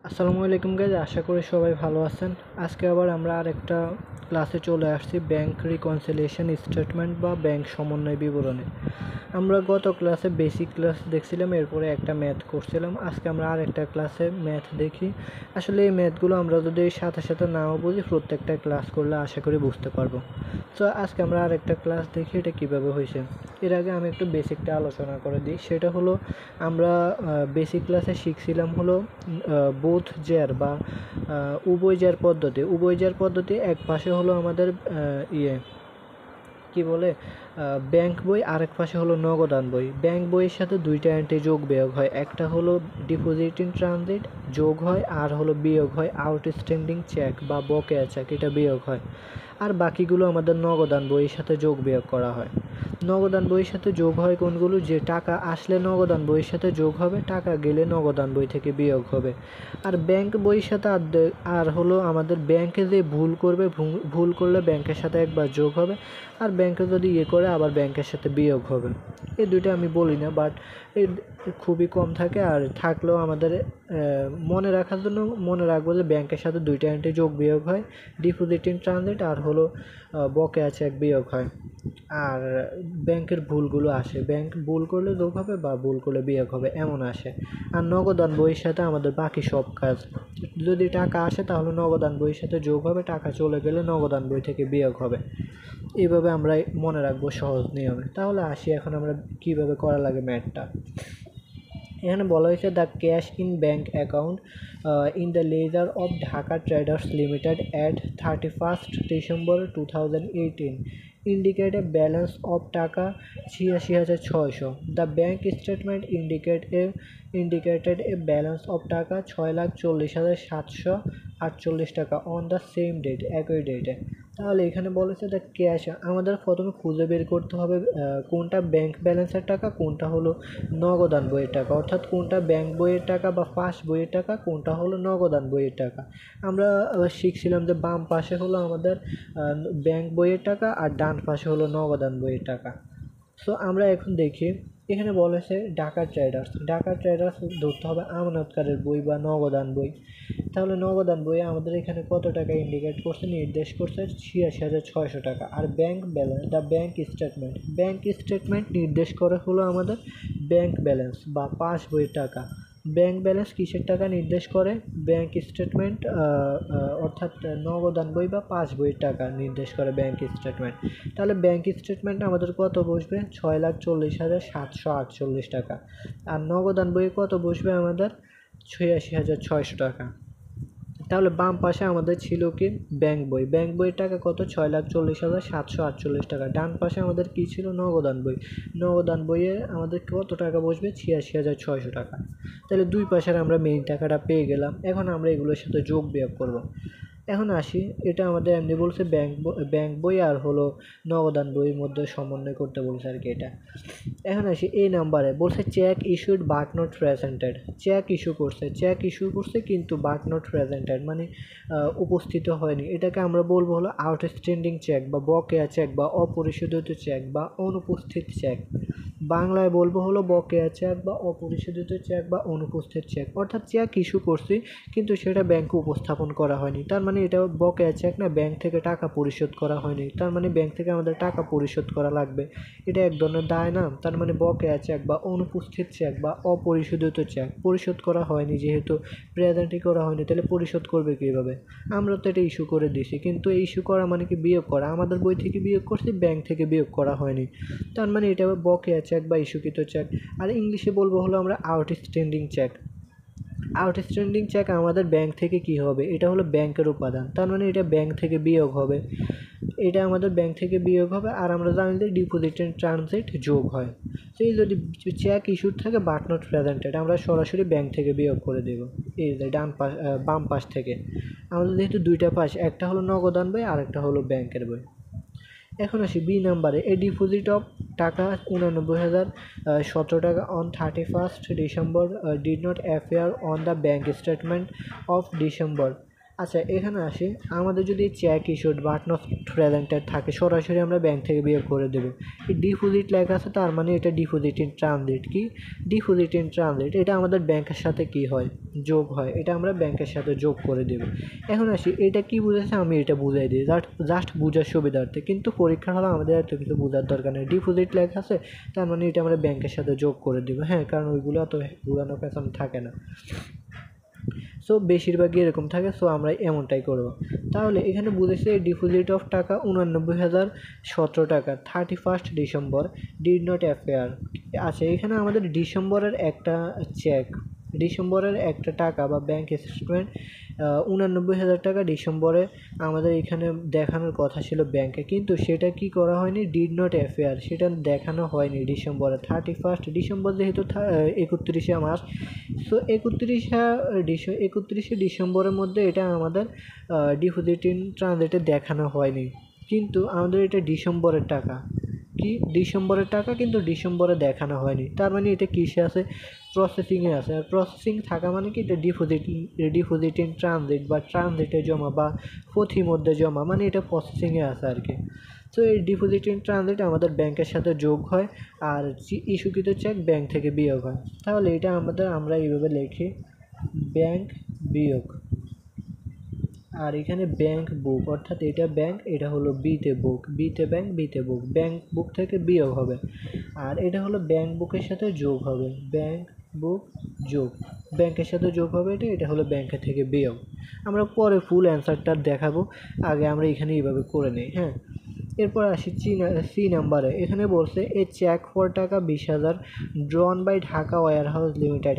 আসসালামু আলাইকুম গাইজ, আশা করি সবাই ভালো আছেন। আজকে আবার আমরা আরেকটা ক্লাসে চলে আসছি, ব্যাংক রিকনসিলিয়েশন স্টেটমেন্ট বা ব্যাংক সমন্বয় বিবরণী। আমরা গত ক্লাসে বেসিক ক্লাস দেখছিলাম, এরপরে একটা ম্যাথ করছিলাম। আজকে আমরা আরেকটা ক্লাসে ম্যাথ দেখি। আসলে এই ম্যাথগুলো আমরা যদি সাথে সাথে নাও বুঝি, প্রত্যেকটা ক্লাস করলে আশা করি বুঝতে পারবো। তো আজকে আমরা আরেকটা ক্লাস দেখি এটা কিভাবে হয়েছে। এর আগে আমি একটু বেসিকটা আলোচনা করে দিই। সেটা হলো, আমরা বেসিক ক্লাসে শিখছিলাম হলো বোথ জেয়ার বা উভয় জেয়ার পদ্ধতি। এক পাশে হলো আমাদের কি বলে ব্যাংক বই, আরেক পাশে হলো নগদান বই। ব্যাংক বইয়ের সাথে দুইটা এন্ট্রি যোগ বিয়োগ হয়, একটা হলো ডিপোজিট ইন ট্রানজিট যোগ হয়, আর হলো বিয়োগ হয় আউটস্ট্যান্ডিং চেক বা বকেয়া চেক, এটা বিয়োগ হয়। আর বাকিগুলো আমাদের নগদান বইয়ের সাথে যোগ বিয়োগ করা হয়। নগদান বইয়ের সাথে যোগ হয় কোনগুলো? যে টাকা আসলে নগদান বইয়ের সাথে যোগ হবে, টাকা গেলে নগদান বই থেকে বিয়োগ হবে। আর ব্যাংক বইয়ের সাথে আর হলো আমাদের ব্যাংকে যে ভুল করবে, ভুল করলে ব্যাংকের সাথে একবার যোগ হবে, আর ব্যাংকে যদি করে আবার ব্যাংকের সাথে বিয়োগ হবে। এই দুইটা আমি বলি না, বাট এই খুবই কম থাকে। আর থাকলেও আমাদের মনে রাখার জন্য মনে রাখবো যে ব্যাংকের সাথে দুইটা এন্ট্রি যোগ বিয়োগ হয়, ডিপোজিট ইন ট্রানজিট আর হলো বকেয়া চেক বিয়োগ হয়। আর ব্যাংকের ভুলগুলো আসে, ব্যাংক ভুল করলে যোগ হবে বা ভুল করলে বিয়োগ হবে, এমন আসে। আর নগদান বইয়ের সাথে আমাদের বাকি সব কাজ, যদি টাকা আসে তাহলে নগদান বইয়ের সাথে যোগ হবে, টাকা চলে গেলে নগদান বই থেকে বিয়োগ হবে। এইভাবে আমরা মনে রাখবো সহজ নিয়মে। তাহলে আসি এখন আমরা কিভাবে করা লাগে ম্যাথটা। এখানে বলা হয়েছে, the cash in bank account in the ledger of Dhaka traders limited at 31st December 2018 indicate a balance of টাকা 86,600. The bank statement indicated a balance of টাকা 6,40,748 টাকা on the same date, একই ডেটে। তাহলে এখানে বলেছে যে ক্যাশ, আমাদের প্রথমে খুঁজে বের করতে হবে কোনটা ব্যাংক ব্যালেন্সের টাকা, কোনটা হলো নগদান বইয়ের টাকা, অর্থাৎ কোনটা ব্যাংক বইয়ের টাকা বা পাস বইয়ের টাকা, কোনটা হলো নগদান বইয়ের টাকা। আমরা শিখছিলাম যে বাম পাশে হলো আমাদের ব্যাংক বইয়ের টাকা আর ডান পাশে হলো নগদান বইয়ের টাকা। সো আমরা এখন দেখি, এখানে বলেছে ঢাকা ট্রেডার্স ধরতে হবে আমানতকারের বই বা নগদান বই। তাহলে নগদান বইয়ে আমাদের এখানে কত টাকা ইন্ডিকেট করছে, নির্দেশ করছে 86,600 টাকা। আর bank balance, the bank statement নির্দেশ করে হলো আমাদের ব্যাংক ব্যালেন্স বা পাস বইয়ের টাকা। ব্যাংক ব্যালেন্স কিসের টাকা নির্দেশ করে? ব্যাংক স্টেটমেন্ট অর্থাৎ নগদান বই বা পাস বইয়ের টাকা নির্দেশ করে ব্যাংক স্টেটমেন্ট। তাহলে ব্যাংক স্টেটমেন্ট আমাদের কত বসবে? 6,40,748 টাকা। আর নগদান বইয়ে কত বসবে আমাদের? 86,600 টাকা। তাহলে বাম পাশে আমাদের ছিল কি? ব্যাংক বইয়ের টাকা কত? 6,40,748 টাকা। ডান পাশে আমাদের কি ছিল? নগদান বইয়ে আমাদের কত টাকা বসবে? 86,600 টাকা। তাহলে দুই পাশের আমরা মেইন টাকাটা পেয়ে গেলাম। এখন আমরা এগুলোর সাথে যোগ বিয়োগ করব। এখন আসি, এটা আমাদের এমনি বলছে ব্যাংক বই আর হলো নগদান বইয়ের মধ্যে সমন্বয় করতে বলছে আর কি এটা। এখন আসি এই নাম্বারে বলছে cheque issued but not presented. Cheque issue করছে কিন্তু বাট নট প্রেজেন্টেড মানে উপস্থিত হয়নি। এটাকে আমরা বলবো হলো আউটস্ট্যান্ডিং চেক বা বকেয়া চেক বা অপরিশোধিত চেক বা অনুপস্থিত চেক। বাংলায় বলবো হলো বকেয়া চেক বা অপরিশোধিত চেক বা অনুপস্থিত চেক। অর্থাৎ চেক ইস্যু করছি কিন্তু সেটা ব্যাংকে উপস্থাপন করা হয়নি, তার মানে এটা বকেয়া চেক না, ব্যাংক থেকে টাকা পরিশোধ করা হয়নি, তার মানে ব্যাংক থেকে আমাদের টাকা পরিশোধ করা লাগবে। এটা এক ধরনের দায় না? তার মানে বকেয়া চেক বা অনুপস্থিত চেক বা অপরিশোধিত চেক পরিশোধ করা হয়নি, যেহেতু প্রেজেন্টই করা হয়নি, তাহলে পরিশোধ করবে কীভাবে? আমরা তো এটা ইস্যু করে দিছি, কিন্তু এই ইস্যু করা মানে কি? বিয়োগ করা। আমাদের বই থেকে বিয়োগ করছি, ব্যাংক থেকে বিয়োগ করা হয়নি, তার মানে এটা বকেয়া চেক বা ইস্যুকৃত চেক। আর ইংলিশে বলবো হলো আমরা আউটস্ট্যান্ডিং চেক আমাদের ব্যাংক থেকে কি হবে? এটা হলো ব্যাংকের উপাদান, তার মানে এটা ব্যাংক থেকে বিয়োগ হবে, এটা আমাদের ব্যাংক থেকে বিয়োগ হবে। আর আমরা জানি যে ডিপোজিট এন্ড ট্রানজিট যোগ হয়। সেই যদি চেক ইস্যুড থাকে বাট নট প্রেজেন্টেড, আমরা সরাসরি ব্যাংক থেকে বিয়োগ করে দেব। এই যে বাম পাশ থেকে আমাদের যেহেতু দুইটা পাশ, একটা হলো নগদান বই আর একটা হলো ব্যাংকের বই। এখন আসি বি নাম্বারে, এ deposit of taka 89,017 taka on 31st December did not appear on the bank statement of December আচ্ছা, এখানে আসি, আমাদের যদি cheque issued but not presented থাকে, সরাসরি আমরা ব্যাংক থেকে বিয়োগ করে দেবো। এই ডিপোজিট লেখা আছে, তার মানে এটা ডিপোজিট ইন ট্রানজিট। কি ডিপোজিট ইন ট্রানজিট? এটা আমাদের ব্যাংকের সাথে কি হয়, যোগ হয়, এটা আমরা ব্যাংকের সাথে যোগ করে দেবো। এখন আসি, এটা কি বুঝেছে আমি এটা বুঝাই দিই, জাস্ট বোঝার সুবিধার্থে, কিন্তু পরীক্ষার হলে আমাদের এত কিছু বোঝার দরকার নেই। ডিপোজিট লেখা আছে, তার মানে এটা আমরা ব্যাংকের সাথে যোগ করে দেবো। হ্যাঁ, কারণ ওইগুলো অত ঘুরানো পেছন থাকে না, সো বেশিরভাগই এরকম থাকে, সো আমরা এমনটাই করব। তাহলে এখানে বুঝেছি ডিপোজিট অফ টাকা 89,017 টাকা 31 ডিসেম্বর ডিড নট অ্যাপিয়ার। আচ্ছা, এখানে আমাদের ডিসেম্বরের একটা টাকা বা ব্যাংক স্টেটমেন্ট 89,000 টাকা ডিসেম্বরে আমাদের এখানে দেখানোর কথা ছিল ব্যাংকে, কিন্তু সেটা কি করা হয়নি, ডিড নট অ্যাপিয়ার, সেটা দেখানো হয়নি ডিসেম্বরে। 31 ডিসেম্বর যেহেতু 31শে মাস, সো 31শে ডিসেম্বরের মধ্যে এটা আমাদের ডিপোজিট ইন ট্রানজিটে দেখানো হয়নি, কিন্তু আমাদের এটা ডিসেম্বরের টাকা। কি ডিসেম্বরের টাকা, কিন্তু ডিসেম্বরে দেখানো হয়নি, তার মানে এটা কিসে আছে, প্রসেসিংয়ে আছে। আর প্রসেসিং থাকা মানে কি, এটা ডিপোজিট ইন ট্রানজিট বা ট্রানজিটে জমা বা মধ্যে জমা, মানে এটা প্রসেসিংয়ে আছে আর কি। তো এই ডিপোজিট ইন ট্রানজিট আমাদের ব্যাংকের সাথে যোগ হয়, আর ইস্যুকৃত চেক ব্যাংক থেকে বিয়োগ হয়। তাহলে এটা আমরা এইভাবে লিখি, ব্যাংক বিয়োগ, আর এখানে ব্যাংক বুক, অর্থাৎ এটা ব্যাংক, এটা হলো বিতে বুক, বিতে ব্যাংক, বিতে বুক, ব্যাংক বুক থেকে বিয়োগ হবে, আর এটা হলো ব্যাংক বুকের সাথে যোগ হবে, ব্যাংক বুক যোগ, ব্যাংকের সাথে যোগ হবে, এটা হলো ব্যাংকের থেকে বিয়োগ। আমরা পরে ফুল অ্যান্সারটা দেখাবো, আগে আমরা এখানে এইভাবে করে নিই। হ্যাঁ, এরপর আসি সি নাম্বারে। এখানে বলছে এ check for taka 20,000 drawn by Dhaka warehouse limited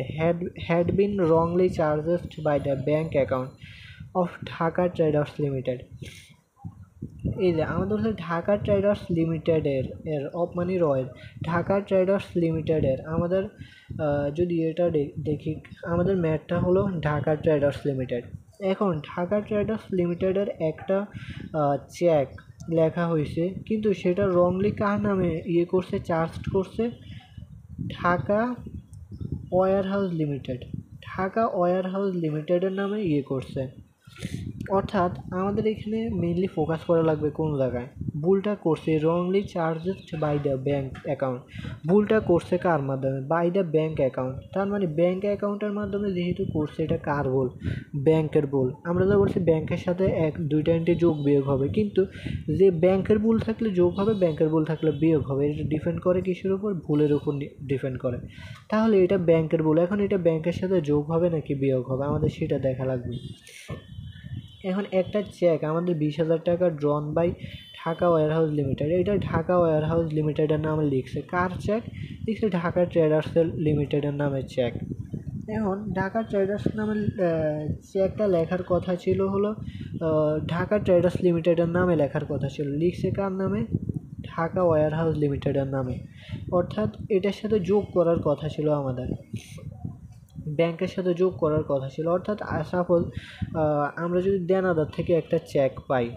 had been wrongly charged by the bank account of Dhaka traders limited. এই যে আমাদের হচ্ছে ঢাকা ট্রেডার্স লিমিটেডের অফ মানে রয়েল, ঢাকা ট্রেডার্স লিমিটেডের আমাদের যদি এটা দেখি, আমাদের ম্যাটটা হলো ঢাকা ট্রেডার্স লিমিটেড। এখন ঢাকা ট্রেডার্স লিমিটেডের একটা চেক লেখা হয়েছে, কিন্তু সেটা রংলি কার নামে করছে, চার্জ করছে, Dhaka warehouse limited, Dhaka warehouse লিমিটেডের নামে করছে। অর্থাৎ আমাদের এখানে মেইনলি ফোকাস করা লাগবে কোন জায়গায়, ভুলটা করছে wrongly charged by the bank account, ভুলটা করছে কার মাধ্যমে, বাই দ্য ব্যাংক অ্যাকাউন্ট, তার মানে ব্যাংক অ্যাকাউন্টের মাধ্যমে যেহেতু করছে, এটা কার ভুল, ব্যাংকের ভুল। আমরা তো বলছি ব্যাংকের সাথে দুইটা এন্ট্রি যোগ বিয়োগ হবে, কিন্তু যে ব্যাংকের ভুল থাকলে যোগ হবে, ব্যাংকের ভুল থাকলে বিয়োগ হবে, এটা ডিপেন্ড করে কিসের উপর, ভুলের উপর ডিপেন্ড করে। তাহলে এটা ব্যাংকের ভুল, এখন এটা ব্যাংকের সাথে যোগ হবে নাকি বিয়োগ হবে, আমাদের সেটা দেখা লাগবে। এখন একটা চেক আমাদের 20,000 taka drawn by Dhaka warehouse limited, এটা ঢাকা ওয়্যার হাউস লিমিটেডের নামে লিখছে, কার চেক লিখছে, ঢাকা ট্রেডার্স লিমিটেডের নামে চেক। এখন ঢাকা ট্রেডার্স নামে চেকটা লেখার কথা ছিল হলো ঢাকা ট্রেডার্স লিমিটেডের নামে লেখার কথা ছিল, লিখছে কার নামে, ঢাকা ওয়্যার হাউস লিমিটেডের নামে, অর্থাৎ এটার সাথে যোগ করার কথা ছিল আমাদের, ব্যাংকের সাথে যোগ করার কথা ছিল। অর্থাৎ সাপোজ আমরা যদি দেনাদার থেকে একটা চেক পাই,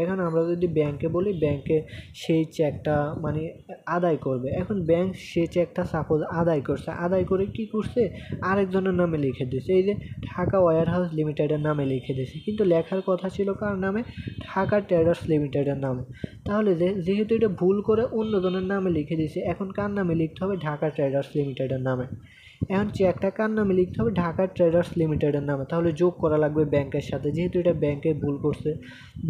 এখন আমরা যদি ব্যাংকে বলি, ব্যাংকে সেই চেকটা মানে আদায় করবে, এখন ব্যাংক সেই চেকটা সাপোজ আদায় করছে, আদায় করে কি করছে, আরেকজনের নামে লিখে দিয়েছে, এই যে ঢাকা ওয়্যার হাউস লিমিটেডের নামে লিখে দিয়েছে, কিন্তু লেখার কথা ছিল কার নামে, ঢাকা ট্রেডার্স লিমিটেডের নামে। তাহলে যেহেতু এটা ভুল করে অন্যজনের নামে লিখে দিয়েছে, এখন কার নামে লিখতে হবে, ঢাকা ট্রেডার্স লিমিটেডের নামে। এখন চেকটা কার নামে লিখতে হবে, ঢাকা ট্রেডার্স লিমিটেডের নামে। তাহলে যোগ করা লাগবে ব্যাংকের সাথে, যেহেতু এটা ব্যাংকে ভুল করছে,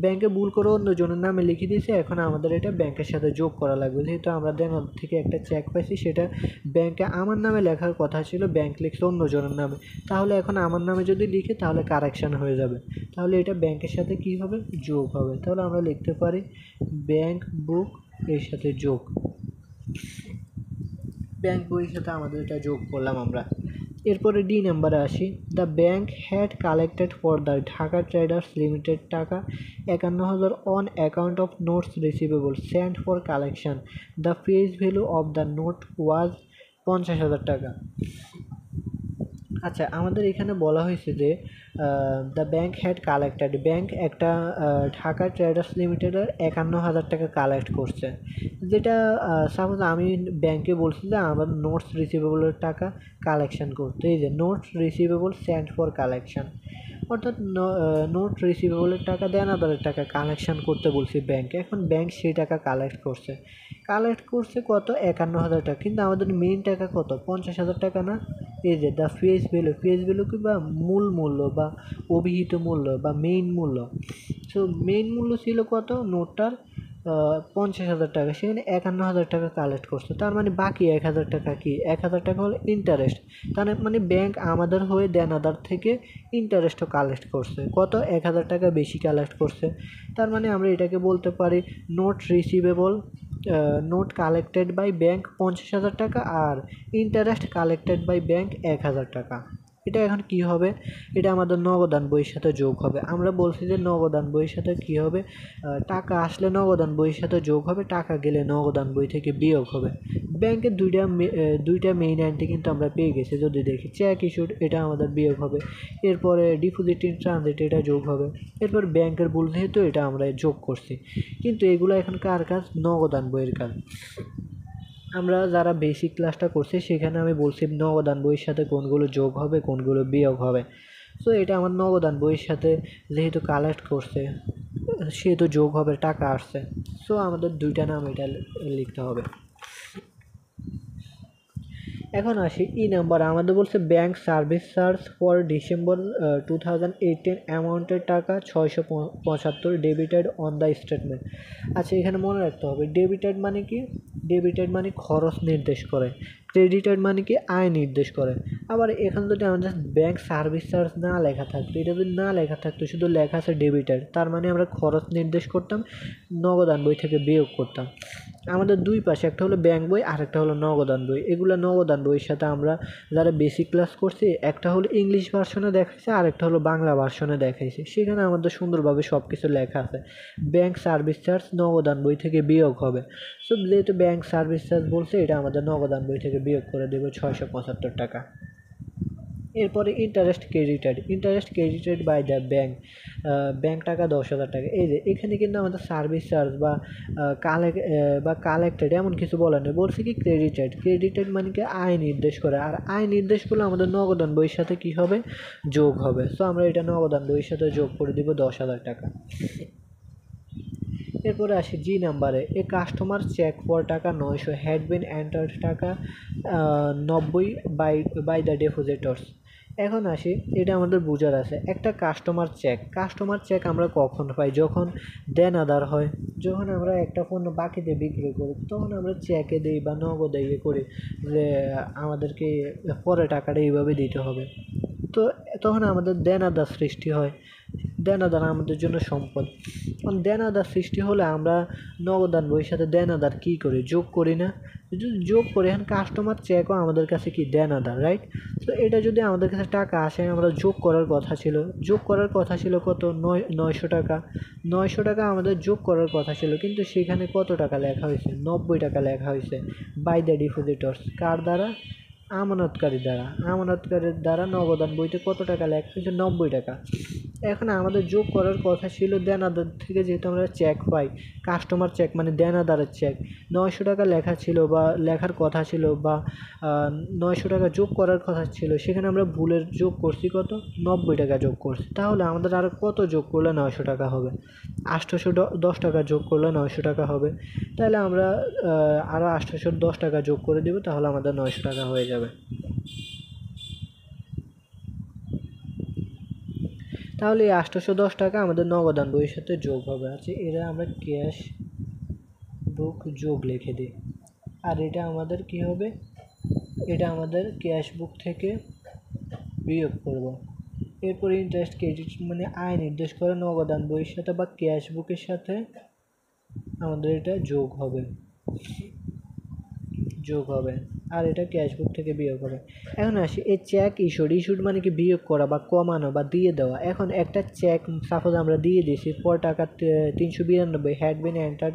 ব্যাংকে ভুল করে অন্যজনের নামে লিখে দিয়েছে, এখন আমাদের এটা ব্যাংকের সাথে যোগ করা লাগবে। যেহেতু আমরা দেনাদার থেকে একটা চেক পাইছি, সেটা ব্যাংকে আমার নামে লেখার কথা ছিল, ব্যাংক লিখছে অন্যজনের নামে, তাহলে এখন আমার নামে যদি লিখে তাহলে কারেকশান হয়ে যাবে, তাহলে এটা ব্যাংকের সাথে কী হবে, যোগ হবে। তাহলে আমরা লিখতে পারি ব্যাংক বুক এর সাথে যোগ, ব্যাংক বইয়ের সাথে আমাদের এটা যোগ করলাম আমরা। এরপরে ডি নাম্বারে আসি, the bank had collected for the Dhaka traders limited taka 51,000 on account of notes receivable sent for collection, the face value of the note was 50,000 taka. আচ্ছা, আমাদের এখানে বলা হয়েছে যে the bank had collected, bank একটা ঢাকা ট্রেডার্স লিমিটেডের 51,000 টাকা কালেক্ট করছে। যেটা সাপোজ আমি ব্যাংকে বলছি যে আমার নোটস রিসিভেবলের টাকা কালেকশন করতে, এই যে notes receivable sent for collection, অর্থাৎ নোট রিসিভেবলের টাকা দেনাদারের টাকা কালেকশন করতে বলছি ব্যাংকে। এখন ব্যাংক সেই টাকা কালেক্ট করছে, কত 51,000 টাকা, কিন্তু আমাদের মেইন টাকা কত 50,000 টাকা না। এই যে দ্য ফেস ভ্যালু কি বা মূল মূল্য বা অভিহিত মূল্য বা মেইন মূল্য। সো মেইন মূল্য ছিল কত নোটটার 50,000 টাকা, সেখানে 51,000 টাকা কালেক্ট করছে। তার মানে বাকি 1,000 টাকা কি, 1,000 টাকা হলো ইন্টারেস্ট। তার মানে ব্যাংক আমাদের হয়ে দেনাদার থেকে ইন্টারেস্টও কালেক্ট করছে, কত 1,000 টাকা বেশি কালেক্ট করছে। তার মানে আমরা এটাকে বলতে পারি note receivable, note collected by bank 50,000 taka আর interest collected by bank 1,000 taka. এটা এখন কি হবে, এটা আমাদের নগদান বইয়ের সাথে যোগ হবে। আমরা বলছি যে নগদান বইয়ের সাথে কি হবে, টাকা আসলে নগদান বইয়ের সাথে যোগ হবে, টাকা গেলে নগদান বই থেকে বিয়োগ হবে। ব্যাংকের দুইটা মেইন এন্ট্রি কিন্তু আমরা পেয়ে গেছি। যদি দেখি চেক ইস্যুড, এটা আমাদের বিয়োগ হবে। এরপরে ডিপোজিট ইন ট্রানজিট, এটা যোগ হবে। এরপর ব্যাংকের ভুল যেহেতু এটা আমরা যোগ করছি, কিন্তু এগুলো এখন কার কাজ, নগদান বইয়ের কাজ। আমরা যারা বেসিক ক্লাসটা করছি সেখানে আমি বলছি নগদান বইয়ের সাথে কোনগুলো যোগ হবে কোনগুলো বিয়োগ হবে। সো এটা আমার নগদান বইয়ের সাথে যেহেতু কালেক্ট করছে সেহেতু যোগ হবে, টাকা আসছে। সো আমাদের দুইটা নাম এটা লিখতে হবে। এখন আসি নাম্বার, আমাদের বলছে bank service charge for December 2018 অ্যামাউন্টের টাকা 675 ডেবিটেড অন দ্য স্টেটমেন্ট। আচ্ছা, এখানে মনে রাখতে হবে ডেবিটেড মানে কি, ডেবিটেড মানে খরচ নির্দেশ করে, ক্রেডিটেড মানে কি আয় নির্দেশ করে। আবার এখানে যদি আমাদের ব্যাংক সার্ভিস চার্জ না লেখা থাকতো, এটা যদি না লেখা থাকতো শুধু লেখা আছে ডেবিটেড, তার মানে আমরা খরচ নির্দেশ করতাম, নগদান বই থেকে বিয়োগ করতাম। আমাদের দুই পাশে একটা হলো ব্যাংক বই আর একটা হলো নগদান বই। এগুলো নগদান বইয়ের সাথে আমরা যারা বেসিক ক্লাস করছি একটা হলো ইংলিশ ভার্সনে দেখাইছে আর একটা হলো বাংলা ভার্সনে দেখাইছে, সেখানে আমাদের সুন্দরভাবে সব কিছু লেখা আছে। ব্যাংক সার্ভিস চার্জ নগদান বই থেকে বিয়োগ হবে। সো যেহেতু ব্যাংক সার্ভিস চার্জ বলছে, এটা আমাদের নগদান বই থেকে বিয়োগ করে দেবে 675 টাকা। এরপরে interest credited by the bank taka 10,000 টাকা। এই যে এখানে কিন্তু আমাদের সার্ভিস চার্জ বা কালেক্টেড এমন কিছু বলা নেই, বলছে কি ক্রেডিটেড মানে কি আয় নির্দেশ করে, আর আয় নির্দেশ করলে আমাদের নগদান বইয়ের সাথে কি হবে, যোগ হবে। সো আমরা এটা নগদান বইয়ের সাথে যোগ করে দিব 10,000 টাকা। এরপরে আসি নাম্বারে, এ কাস্টমার চেক ফর টাকা 900 হ্যাড বিন এন্টার্ড টাকা 90 বাই দ্য ডেপোজিটর্স। এখন আসি, এটা আমাদের বোঝার আছে, একটা কাস্টমার চেক আমরা কখন পাই, যখন দেনাদার হয়, যখন আমরা একটা পণ্য বাকিতে বিক্রি করি তখন আমরা চেকে দিই বা নগদে করি যে আমাদেরকে পরে টাকাটা এইভাবে দিতে হবে। তো তখন আমাদের দেনাদার সৃষ্টি হয়, দেনাদার আমাদের জন্য সম্পদ। দেনাদার সৃষ্টি হলে আমরা নগদান বইয়ের সাথে দেনাদার কী করি, যোগ করি না, যদি যোগ করি, এখন কাস্টমার চেকও আমাদের কাছে কি দেনাদার, রাইট। তো এটা যদি আমাদের কাছে টাকা আসে, আমরা যোগ করার কথা ছিল কত 900 টাকা, 900 টাকা আমাদের যোগ করার কথা ছিল, কিন্তু সেখানে কত টাকা লেখা হয়েছে, 90 টাকা লেখা হয়েছে। বাই দ্য ডিপোজিটর্স, কার দ্বারা, আমানতকারীর দ্বারা নগদান বইতে কত টাকা লেখা হয়েছে, 90 টাকা। এখন আমাদের যোগ করার কথা ছিল দেনাদার থেকে, যেহেতু আমরা চেক পাই, কাস্টমার চেক মানে দেনাদারের চেক, 900 টাকা লেখা ছিল বা লেখার কথা ছিল বা 900 টাকা যোগ করার কথা ছিল, সেখানে আমরা ভুলের যোগ করছি কত, 90 টাকা যোগ করছি। তাহলে আমাদের আরও কত যোগ করলে 900 টাকা হবে, 810 টাকা যোগ করলে 900 টাকা হবে। তাহলে আমরা আরও 810 টাকা যোগ করে দেব, তাহলে আমাদের 900 টাকা হয়ে যাবে। তাহলে এই 810 টাকা আমাদের নগদান বইয়ের সাথে যোগ হবে। আচ্ছা, এরা আমরা ক্যাশ বুক যোগ লিখে দিই, আর এটা আমাদের কি হবে, এটা আমাদের ক্যাশ বুক থেকে বিয়োগ করব। এরপর ইন্টারেস্ট ক্রেডিট মানে আয় নির্দেশ করে নগদান বইয়ের সাথে বা ক্যাশ বুকের সাথে আমাদের এটা যোগ হবে। আর এটা ক্যাশ বুক থেকে বিয়োগ হবে। এখন আসি এই চেক ইস্যুড মানে কি বিয়োগ করা বা কমানো বা দিয়ে দেওয়া। এখন একটা চেক সাপোজ আমরা দিয়ে দিয়েছি ফর টাকা 392 হ্যাড বিন এন্টার্ড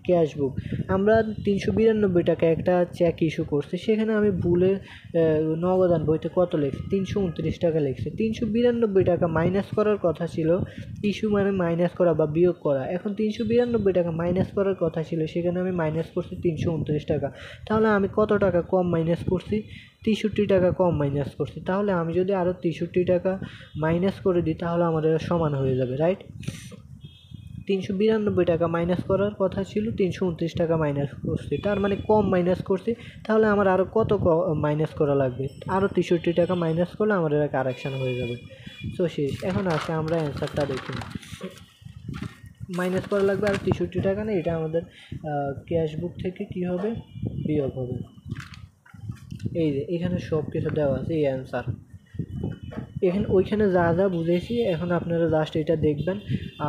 ক্যাশ বুক। আমরা 392 টাকা একটা চেক ইস্যু করছি, সেখানে আমি ভুলে নগদান বইতে কত লিখছি 329 টাকা লিখছি। 392 টাকা মাইনাস করার কথা ছিল, ইস্যু মানে মাইনাস করা বা বিয়োগ করা। এখন 392 টাকা মাইনাস করার কথা ছিল, সেখানে আমি মাইনাস করছি 329 টাকা। তাহলে আমি কত টাকা কম মাইনাস করছি? 63 টাকা কম মাইনাস করছি। তাহলে আমি যদি আরও 63 টাকা মাইনাস করে দিই তাহলে আমাদের সমান হয়ে যাবে, রাইট? 392 টাকা মাইনাস করার কথা ছিল, 329 টাকা মাইনাস করছি, তার মানে কম মাইনাস করছি। তাহলে আমার আরও কত মাইনাস করা লাগবে? আরও 63 টাকা মাইনাস করলে আমাদের কারেকশান হয়ে যাবে। সো শেষ। এখন আসে আমরা অ্যান্সারটা দেখি। মাইনাস করা লাগবে আর 63 টাকা না, এটা আমাদের ক্যাশ বুক থেকে কি হবে? বিয়োগ হবে। এই যে এখানে সব কিছু দেওয়া আছে, এই অ্যান্সার। ওইখানে যা যা বুঝেছি এখন আপনারা জাস্ট এটা দেখবেন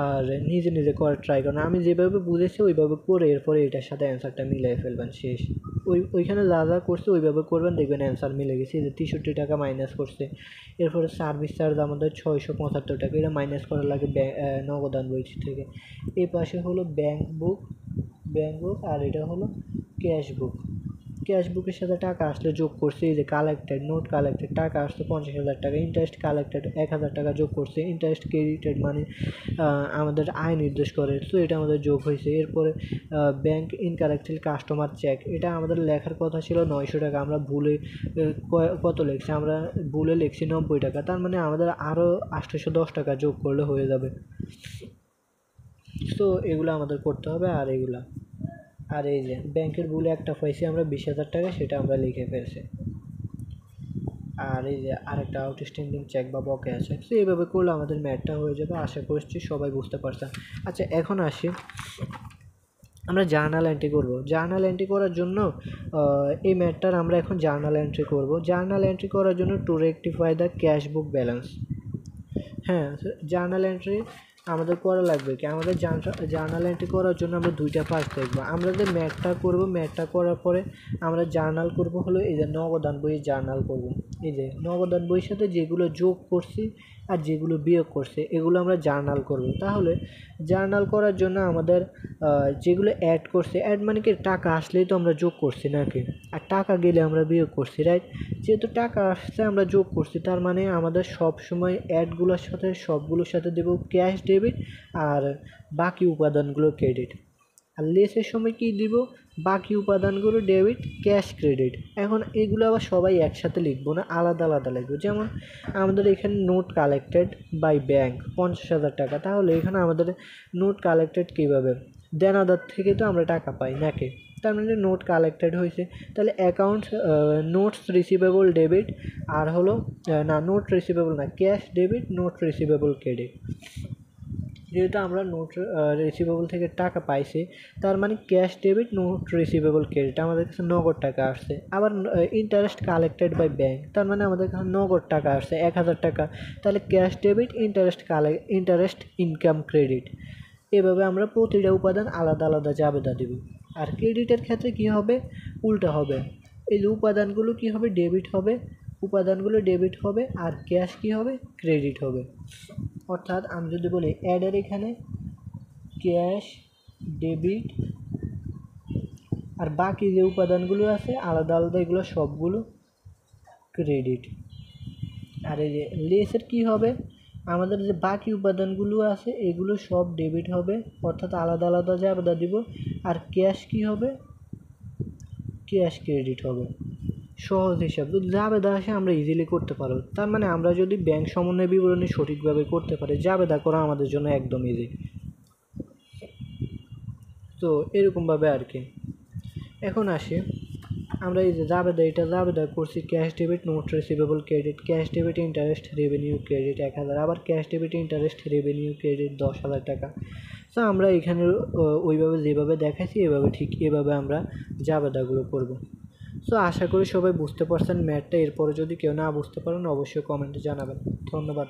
আর নিজে নিজে করে ট্রাই করেন। আমি যেভাবে বুঝেছি ওইভাবে করে এরপরে এটার সাথে অ্যান্সারটা মিলিয়ে ফেলবেন, শেষ। ওইখানে যা যা করছে ওইভাবে করবেন, দেখবেন অ্যান্সার মিলে গেছে। যে 63 টাকা মাইনাস করছে। এরপরে সার্ভিস চার্জ আমাদের 675 টাকা, এটা মাইনাস করা লাগে নগদান বই থেকে। এই পাশে হলো ব্যাংক বুক আর এটা হলো ক্যাশ বুক। ক্যাশ বুকের সাথে টাকা আসলে যোগ করছে, এই যে কালেক্টেড, নোট কালেক্টেড, টাকা আসছে 50,000 টাকা, ইন্টারেস্ট কালেক্টেড 1,000 টাকা যোগ করছে, ইন্টারেস্ট ক্রেডিটেড মানে আমাদের আয় নির্দেশ করে, তো এটা আমাদের যোগ হয়েছে। এরপরে ব্যাংক ইনকারেক্টলি কাস্টমার চেক, এটা আমাদের লেখার কথা ছিল 900 টাকা, আমরা ভুলে কত লিখছি? আমরা ভুলে লিখছি 90 টাকা, তার মানে আমাদের আরও 810 টাকা যোগ করলে হয়ে যাবে। তো এগুলো আমাদের করতে হবে। আর এই যে ব্যাংকের ভুলে একটা পাইছি আমরা 20,000 টাকা, সেটা আমরা লিখে ফেলছি। আর এই যে আরেকটা আউটস্ট্যান্ডিং চেক বা বকেয়া চেক। তো এইভাবে করলে আমাদের ম্যাথটা হয়ে যাবে। আশা করছি সবাই বুঝতে পারছেন। আচ্ছা, এখন আসি আমরা জার্নাল এন্ট্রি করব। জার্নাল এন্ট্রি করার জন্য এই ম্যাথটার আমরা এখন জার্নাল এন্ট্রি করব। জার্নাল এন্ট্রি করার জন্য to rectify the cash book balance. হ্যাঁ, জার্নাল এন্ট্রি আমাদের করা লাগবে কি? আমাদের জার্নাল এন্ট্রি করার জন্য আমরা দুইটা পার্ট দেখবো। আমরা যে ম্যাথটা করব, ম্যাথটা করার পরে আমরা জার্নাল করব হলো এই যে নগদান বইয়ে জার্নাল করব। এই যে নগদান বইয়ের সাথে যেগুলো যোগ করছি আর যেগুলো বিয়োগ করছে এগুলো আমরা জার্নাল করব। তাহলে জার্নাল করার জন্য আমাদের যেগুলো অ্যাড করছে, অ্যাড মানে কি টাকা আসলেই তো আমরা যোগ করছি নাকি, আর টাকা গেলে আমরা বিয়োগ করছি, রাইট? যেহেতু টাকা আসছে আমরা যোগ করছি, তার মানে আমাদের সব সময় অ্যাডগুলোর সাথে সবগুলোর সাথে দেব ক্যাশ ডেবিট আর বাকি উপাদানগুলো ক্রেডিট। আর লেসের সময় কি দিব? বাকি উপাদানগুলো ডেবিট, ক্যাশ ক্রেডিট। এখন এগুলো আবার সবাই একসাথে লিখবো না, আলাদা আলাদা লিখবো। যেমন আমাদের এখানে নোট কালেক্টেড বাই ব্যাংক 50,000 টাকা, তাহলে এখানে আমাদের নোট কালেক্টেড কীভাবে? দেনাদার থেকে তো আমরা টাকা পাই নাকি, তার মানে নোট কালেক্টেড হয়েছে। তাহলে অ্যাকাউন্ট নোটস রিসিভেবল ডেবিট আর হলো না, নোট রিসিভেবল না, cash debit, note receivable credit. যেহেতু আমরা নোট রিসিভেবল থেকে টাকা পাইছি, তার মানে cash debit, note receivable credit, আমাদের কাছে নগদ টাকা আসছে। আবার ইন্টারেস্ট কালেক্টেড বাই ব্যাংক, তার মানে আমাদের কাছে নগদ টাকা আসছে 1,000 টাকা, তাহলে cash debit, interest income credit. এভাবে আমরা প্রতিটা উপাদান আলাদা আলাদা জাবেদা দেব। আর ক্রেডিটের ক্ষেত্রে কি হবে? উল্টা হবে। এই যে উপাদানগুলো কি হবে? ডেবিট হবে, উপাদানগুলো ডেবিট হবে আর ক্যাশ কি হবে? ক্রেডিট হবে। অর্থাৎ আমি যদি বলি অ্যাডের এখানে ক্যাশ ডেবিট আর বাকি যে উপাদানগুলো আছে আলাদা আলাদা, এগুলো সবগুলো ক্রেডিট। আর এই যে লেসের কি হবে? আমাদের যে বাকি উপাদানগুলো আছে এগুলো সব ডেবিট হবে, অর্থাৎ আলাদা আলাদা জাবেদা দিব। আর ক্যাশ কি হবে? ক্যাশ ক্রেডিট হবে। সহজ হিসাব, যদি জাবেদা আসে আমরা ইজিলি করতে পারবো। তার মানে আমরা যদি ব্যাংক সমন্বয় বিবরণী সঠিকভাবে করতে পারি, জাবেদা করা আমাদের জন্য একদম ইজি। তো এরকমভাবে আর কি। এখন আসি আমরা এই যে জাবেদা করছি cash debit, note receivable credit, cash debit, interest revenue credit 1,000, আবার cash debit, interest revenue credit 10,000 টাকা। তো আমরা এখানে ওইভাবে যেভাবে দেখাইছি এভাবে আমরা জাবেদাগুলো করব। সো আশা করি সবাই বুঝতে পারছেন ম্যাথটা। এরপরে যদি কেউ না বুঝতে পারেন অবশ্যই কমেন্টে জানাবেন। ধন্যবাদ।